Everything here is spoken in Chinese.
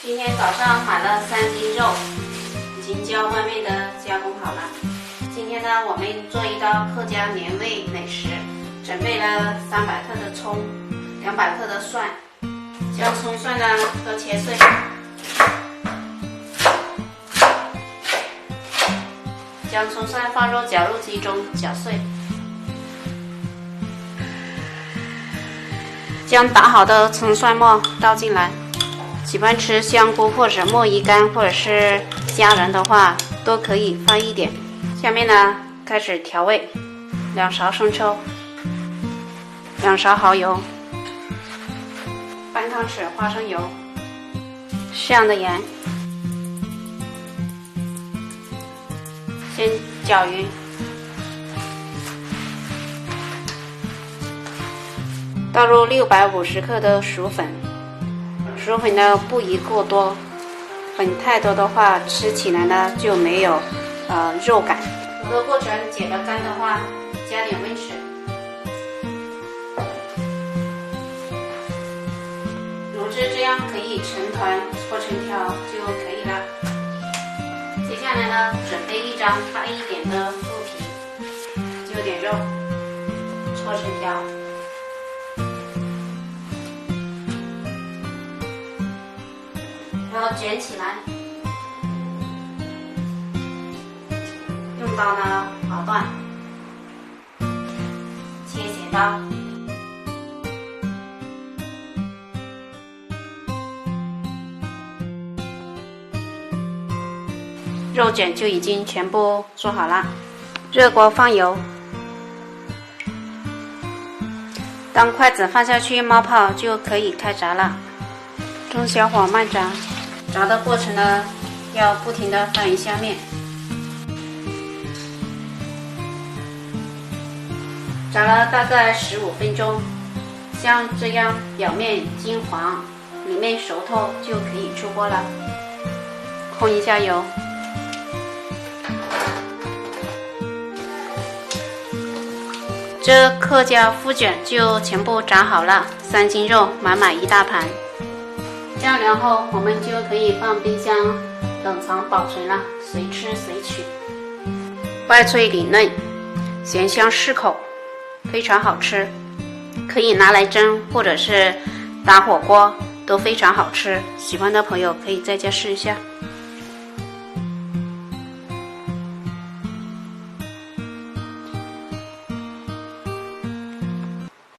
今天早上买了3斤肉，已经叫外面的加工好了。今天呢，我们做一道客家年味美食，准备了300克的葱，200克的蒜，将葱蒜呢都切碎，将葱蒜放入绞肉机中绞碎，将打好的葱蒜末倒进来。喜欢吃香菇或者墨鱼干或者是虾仁的话，都可以放一点。下面呢，开始调味，2勺生抽，2勺蚝油，半汤匙花生油，适量的盐，先搅匀，倒入650克的薯粉。薯粉呢不宜过多，粉太多的话吃起来呢就没有肉感。煮的过程解了干的话，加点温水，卤汁这样可以成团搓成条就可以了。接下来呢，准备一张大一点的布皮，就点肉，搓成条。然后卷起来，用刀呢划断，切斜刀，肉卷就已经全部做好了。热锅放油，当筷子放下去冒泡就可以开炸了，中小火慢炸。炸的过程呢，要不停的翻一下面，炸了大概15分钟，像这样表面金黄，里面熟透就可以出锅了。控一下油，这客家麸卷就全部炸好了，3斤肉满满一大盘。晾凉后，我们就可以放冰箱冷藏保存了，随吃随取。外脆里嫩，咸香适口，非常好吃，可以拿来蒸或者是打火锅都非常好吃。喜欢的朋友可以在家试一下。